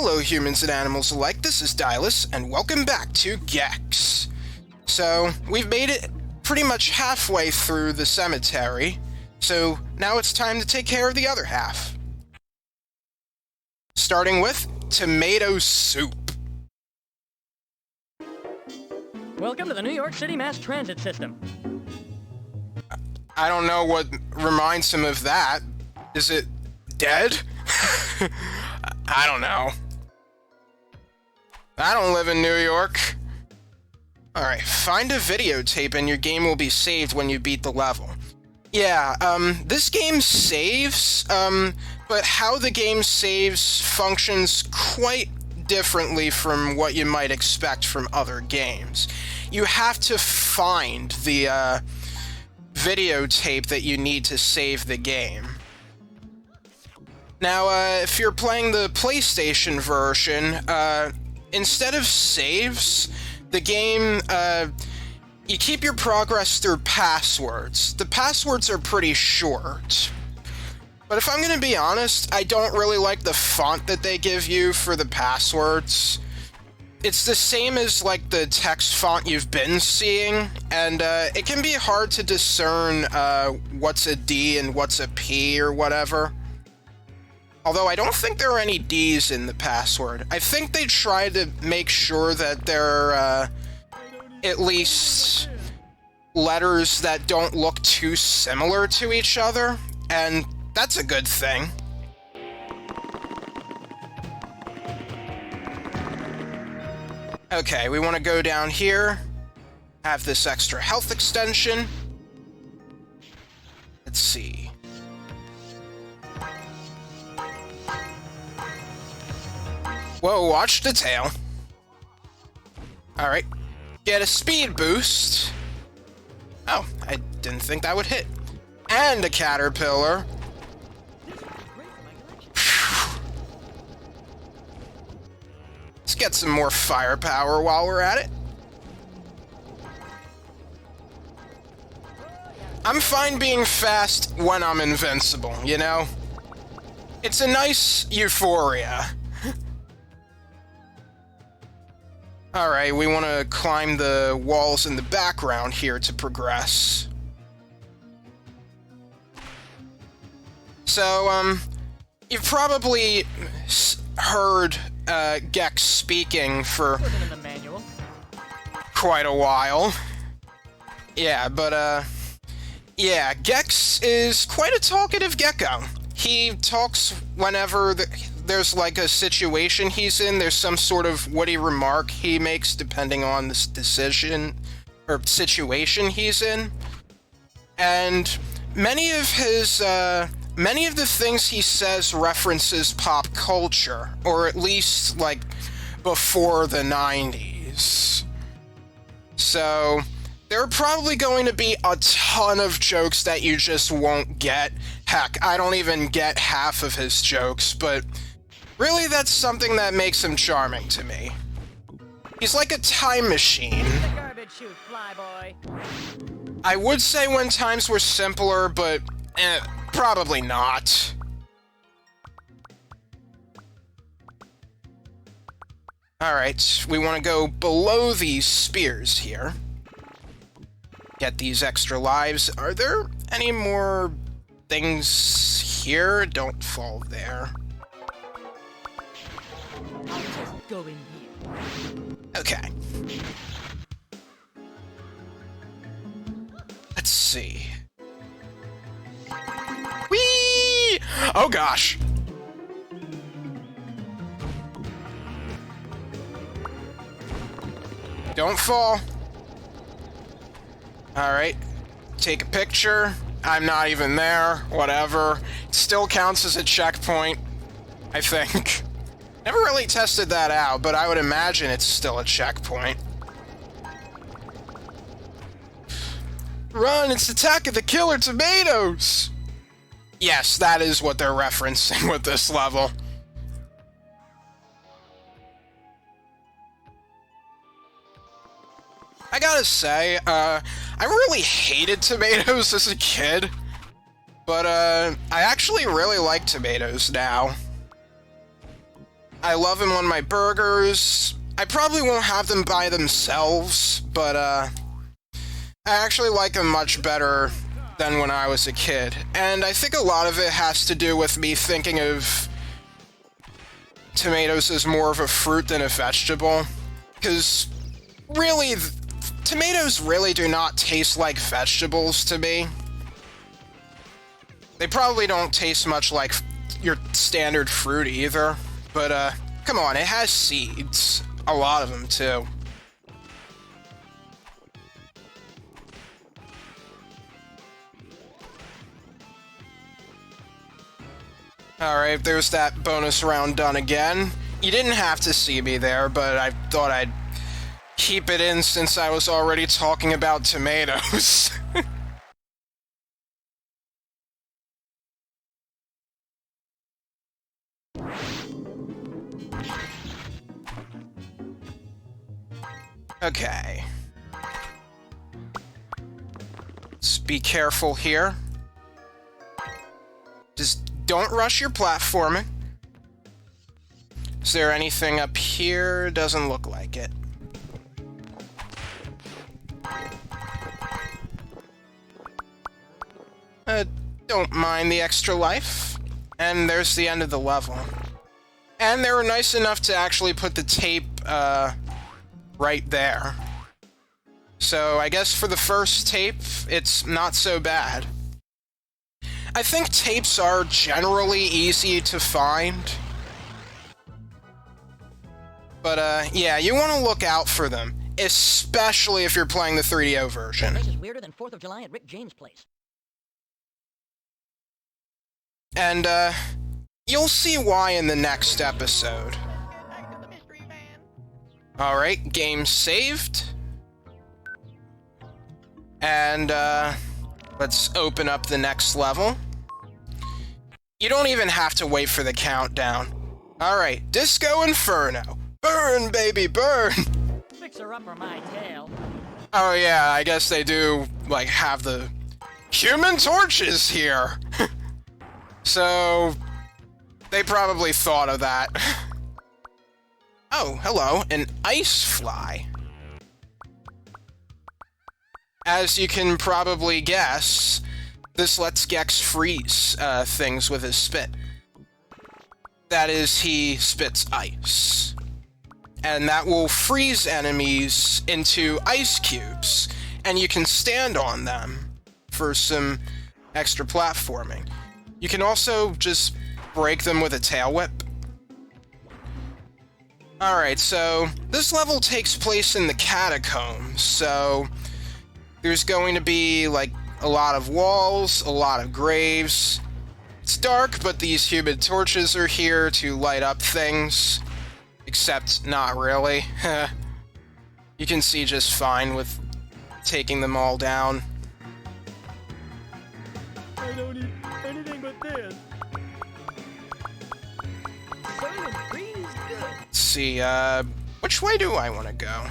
Hello humans and animals alike, this is Dylus, and welcome back to Gex. So, we've made it pretty much halfway through the cemetery, so now it's time to take care of the other half. Starting with tomato soup. Welcome to the New York City Mass Transit System. I don't know what reminds him of that. Is it dead? I don't know. I don't live in New York. Alright, find a videotape and your game will be saved when you beat the level. Yeah, this game saves, but how the game saves functions quite differently from what you might expect from other games. You have to find the, videotape that you need to save the game. Now, if you're playing the PlayStation version, instead of saves, the game, you keep your progress through passwords. The passwords are pretty short. But if I'm gonna be honest, I don't really like the font that they give you for the passwords. It's the same as, like, the text font you've been seeing, and, it can be hard to discern, what's a D and what's a P or whatever. Although I don't think there are any D's in the password. I think they try to make sure that there are, at least letters that don't look too similar to each other, and that's a good thing. Okay, we want to go down here, have this extra health extension. Let's see. Whoa, watch the tail. Alright, get a speed boost. Oh, I didn't think that would hit. And a caterpillar. Let's get some more firepower while we're at it. I'm fine being fast when I'm invincible, you know? It's a nice euphoria. Alright, we want to climb the walls in the background here to progress. So, you've probably heard Gex speaking for quite a while. Yeah, but, yeah, Gex is quite a talkative gecko. He talks whenever there's like a situation he's in, there's some sort of witty remark he makes depending on this decision or situation he's in. And many of the things he says references pop culture, or at least, like, before the 90s. So, there are probably going to be a ton of jokes that you just won't get. Heck, I don't even get half of his jokes, but really that's something that makes him charming to me. He's like a time machine. The garbage chute, flyboy. I would say when times were simpler, but probably not. Alright, we want to go below these spears here. Get these extra lives. Are there any more things here? Don't fall there. I'll just go in here. Okay. Let's see. Whee! Oh gosh. Don't fall. Alright. Take a picture. I'm not even there. Whatever. It still counts as a checkpoint, I think. Never really tested that out, but I would imagine it's still a checkpoint. Run! It's Attack of the Killer Tomatoes! Yes, that is what they're referencing with this level. I gotta say, I really hated tomatoes as a kid, but I actually really like tomatoes now. I love them on my burgers. I probably won't have them by themselves, but I actually like them much better than when I was a kid. And I think a lot of it has to do with me thinking of tomatoes as more of a fruit than a vegetable. Because really, tomatoes really do not taste like vegetables to me. They probably don't taste much like your standard fruit either. But, come on, it has seeds. A lot of them, too. Alright, there's that bonus round done again. You didn't have to see me there, but I thought I'd keep it in since I was already talking about tomatoes. Okay. Let's be careful here. Just don't rush your platforming. Is there anything up here? Doesn't look like it. Don't mind the extra life. And there's the end of the level. And they were nice enough to actually put the tape, right there. So I guess for the first tape, it's not so bad. I think tapes are generally easy to find. But, yeah, you want to look out for them, especially if you're playing the 3DO version. This is weirder than 4th of July at Rick James' place. And, you'll see why in the next episode. Alright, game saved. And, let's open up the next level. You don't even have to wait for the countdown. Alright, Disco Inferno. Burn, baby, burn! Fix her up for my tail. Oh yeah, I guess they do, like, have the Human Torches here. So, they probably thought of that. Oh, hello, an ice fly. As you can probably guess, this lets Gex freeze things with his spit. That is, he spits ice. And that will freeze enemies into ice cubes, and you can stand on them for some extra platforming. You can also just break them with a tail whip. Alright, so this level takes place in the catacombs, so there's going to be, like, a lot of walls, a lot of graves. It's dark, but these human torches are here to light up things. Except, not really. You can see just fine with taking them all down. I don't eat anything but this. Soylent Green is good. Let's see, which way do I want to go?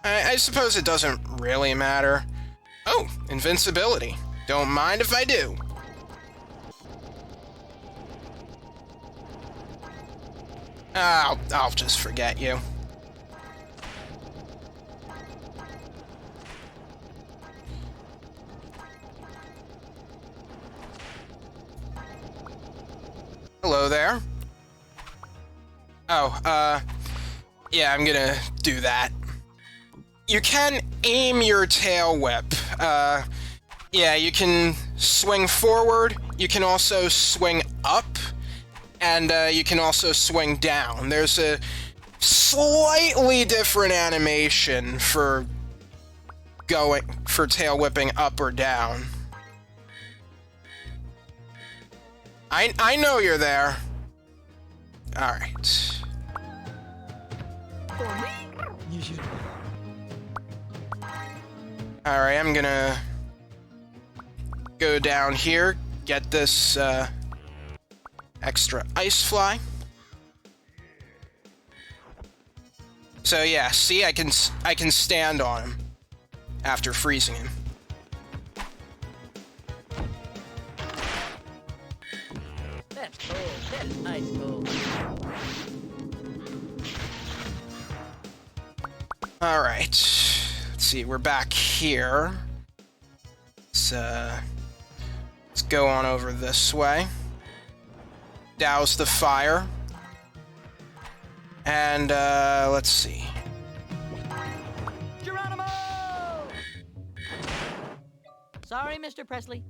I suppose it doesn't really matter. Oh, invincibility. Don't mind if I do. I'll just forget you. Hello there. Oh, yeah, I'm gonna do that. You can aim your tail whip. Yeah, you can swing forward, you can also swing up, and you can also swing down. There's a slightly different animation for tail whipping up or down. I know you're there. Alright. Alright, I'm gonna go down here, get this, extra ice fly. So yeah, see, I can stand on him after freezing him. That's cool. That's ice cold. Alright. Let's see, we're back here. Let's go on over this way. Douse the fire. And, let's see. Geronimo! Sorry, Mr. Presley.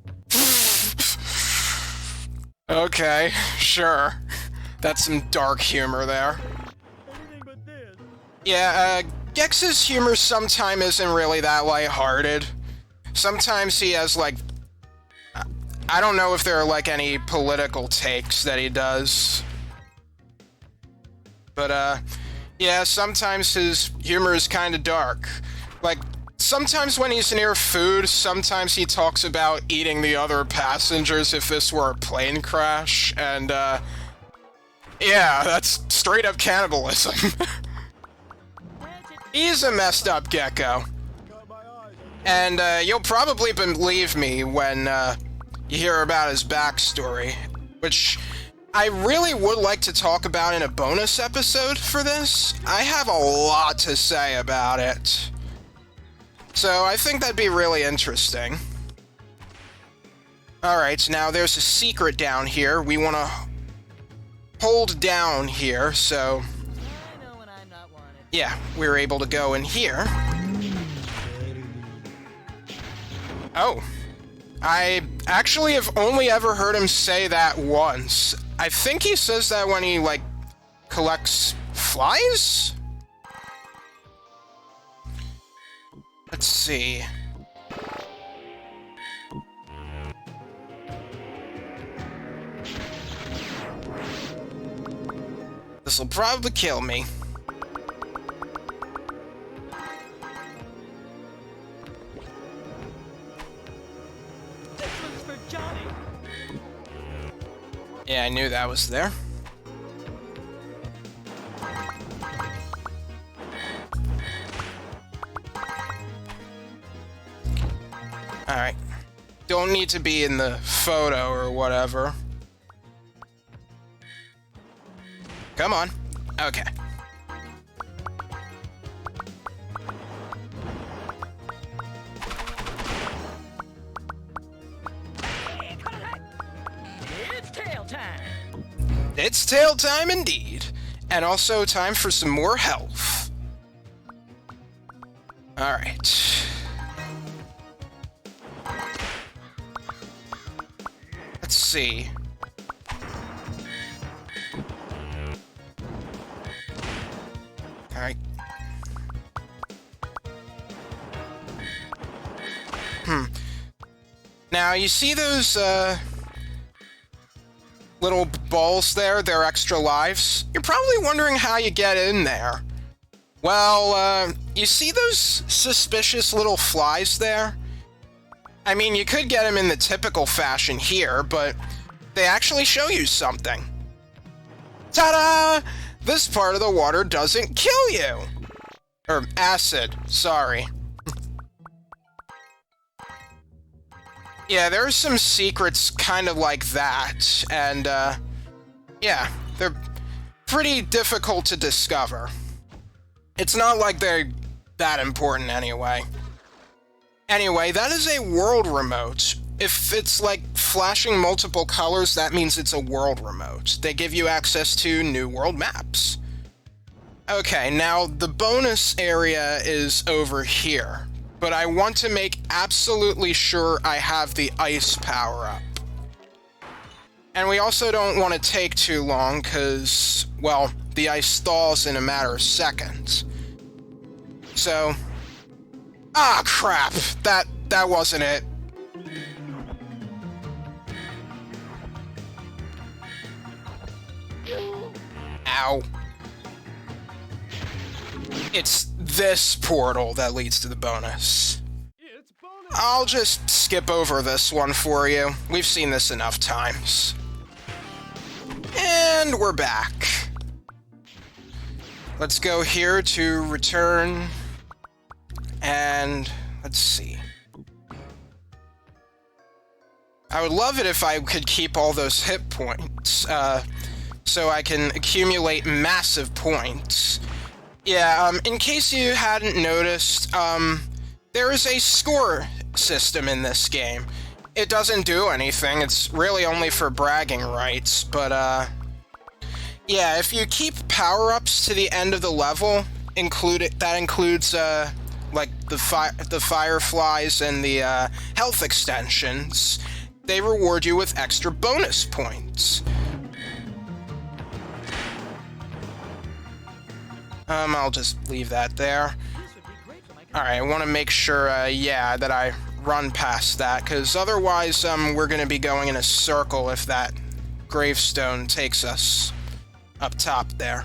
Okay, sure. That's some dark humor there. Anything but this. Yeah, Gex's humor sometimes isn't really that lighthearted. Sometimes he has, like... I don't know if there are, like, any political takes that he does. But, yeah, sometimes his humor is kind of dark. Like, sometimes when he's near food, sometimes he talks about eating the other passengers if this were a plane crash, and, yeah, that's straight up cannibalism. He's a messed up gecko. And, you'll probably believe me when, you hear about his backstory, which I really would like to talk about in a bonus episode for this. I have a lot to say about it. So I think that'd be really interesting. Alright, now there's a secret down here. We want to hold down here, so... I know when I'm not wanted. Yeah, we're able to go in here. Oh. I actually have only ever heard him say that once. I think he says that when he, like, collects flies? Let's see. This'll probably kill me. This one's for Johnny. Yeah, I knew that was there. Alright. Don't need to be in the photo or whatever. Come on. Okay. It's tail time. It's tail time indeed. And also time for some more health. Alright. Let's see. Alright. Now, you see those, little balls there? They're extra lives? You're probably wondering how you get in there. Well, you see those suspicious little flies there? I mean, you could get them in the typical fashion here, but they actually show you something. Ta-da! This part of the water doesn't kill you! Or acid, sorry. Yeah, there are some secrets kind of like that, and, yeah, they're pretty difficult to discover. It's not like they're that important anyway. Anyway, that is a world remote. If it's, like, flashing multiple colors, that means it's a world remote. They give you access to new world maps. Okay, now the bonus area is over here. But I want to make absolutely sure I have the ice power-up. And we also don't want to take too long, because, well, the ice thaws in a matter of seconds. So... Ah, crap! That wasn't it. Ow. It's this portal that leads to the bonus. I'll just skip over this one for you. We've seen this enough times. And we're back. Let's go here to return. And let's see. I would love it if I could keep all those hit points, so I can accumulate massive points. Yeah, in case you hadn't noticed, there is a score system in this game. It doesn't do anything, it's really only for bragging rights, but, yeah, if you keep power-ups to the end of the level, that includes, like, the fireflies and the, health extensions, they reward you with extra bonus points. I'll just leave that there. Alright, I want to make sure, yeah, that I run past that, because otherwise, we're going to be going in a circle if that gravestone takes us up top there.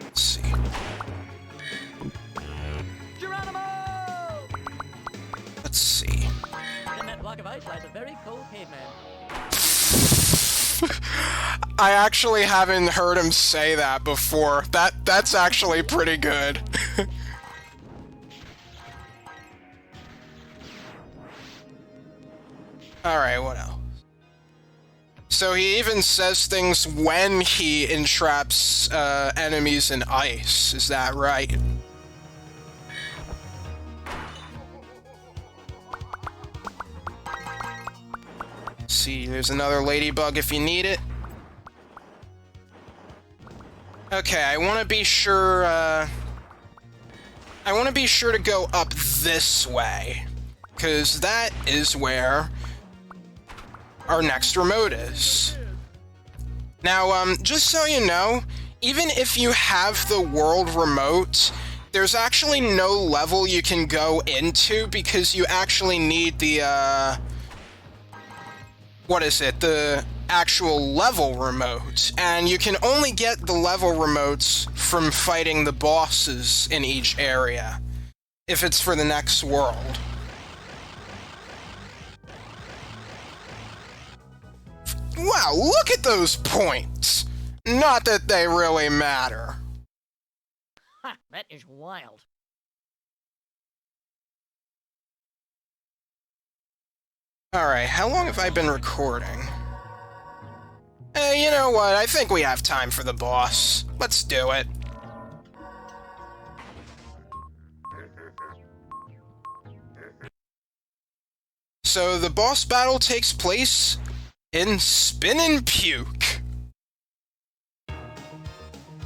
Let's see. Geronimo! Let's see. In that block of ice lies a very cold caveman. I actually haven't heard him say that before. That's actually pretty good. Alright, what else? So he even says things when he entraps enemies in ice, is that right? See, there's another ladybug if you need it. Okay, I want to be sure, to go up this way, because that is where our next remote is. Now, just so you know, even if you have the world remote, there's actually no level you can go into, because you actually need the, the actual level remote, and you can only get the level remotes from fighting the bosses in each area, if it's for the next world. Wow, look at those points! Not that they really matter. Ha! That is wild. Alright, how long have I been recording? You know what? I think we have time for the boss. Let's do it. So the boss battle takes place in Spin and Puke.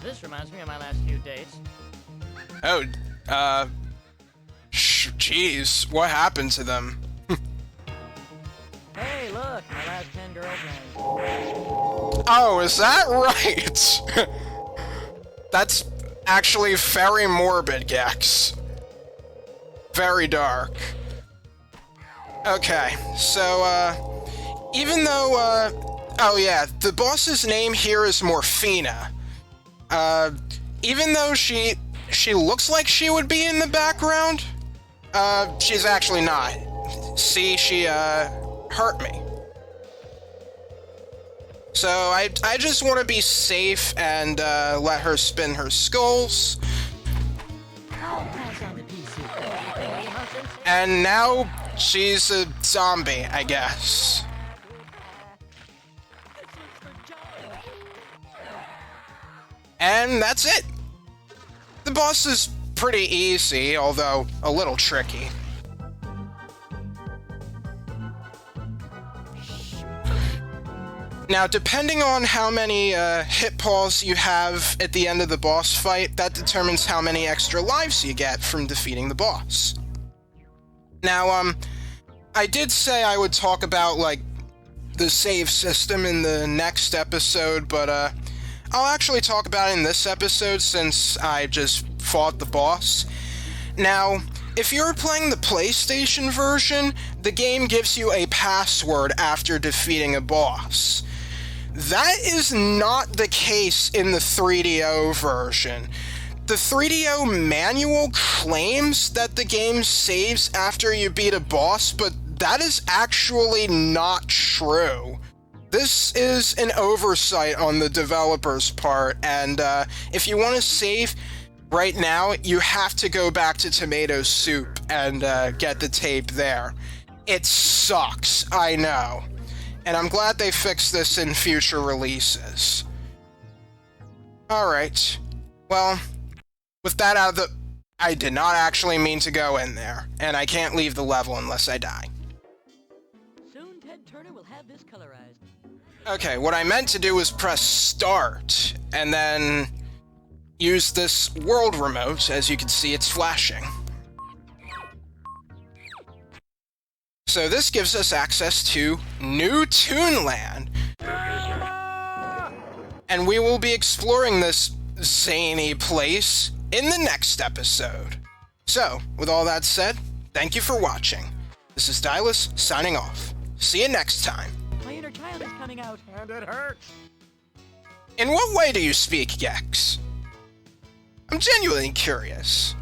This reminds me of my last few dates. Oh, jeez, what happened to them? Hey, look, my last 10 girlfriends. Oh, is that right? That's actually very morbid, Gex. Very dark. Okay, so, even though, oh yeah, the boss's name here is Morphina. Even though she looks like she would be in the background, she's actually not. See, she, hurt me. So I just want to be safe and let her spin her skulls. And now she's a zombie, I guess. And that's it. The boss is pretty easy, although a little tricky. Now, depending on how many hit balls you have at the end of the boss fight, that determines how many extra lives you get from defeating the boss. Now, I did say I would talk about, like, the save system in the next episode, but, I'll actually talk about it in this episode since I just fought the boss. Now, if you're playing the PlayStation version, the game gives you a password after defeating a boss. That is not the case in the 3DO version. The 3DO manual claims that the game saves after you beat a boss, but that is actually not true. This is an oversight on the developer's part, and if you want to save right now, you have to go back to Tomato Soup and get the tape there. It sucks, I know. And I'm glad they fixed this in future releases. Alright. Well, with that out of the... I did not actually mean to go in there, and I can't leave the level unless I die. Soon Ted Turner will have this colorized. Okay, what I meant to do was press start, and then use this world remote. As you can see, it's flashing. So this gives us access to New Toonland. And we will be exploring this zany place in the next episode. So, with all that said, thank you for watching. This is Dylus, signing off. See you next time. My inner child is coming out. And it hurts. In what way do you speak, Gex? I'm genuinely curious.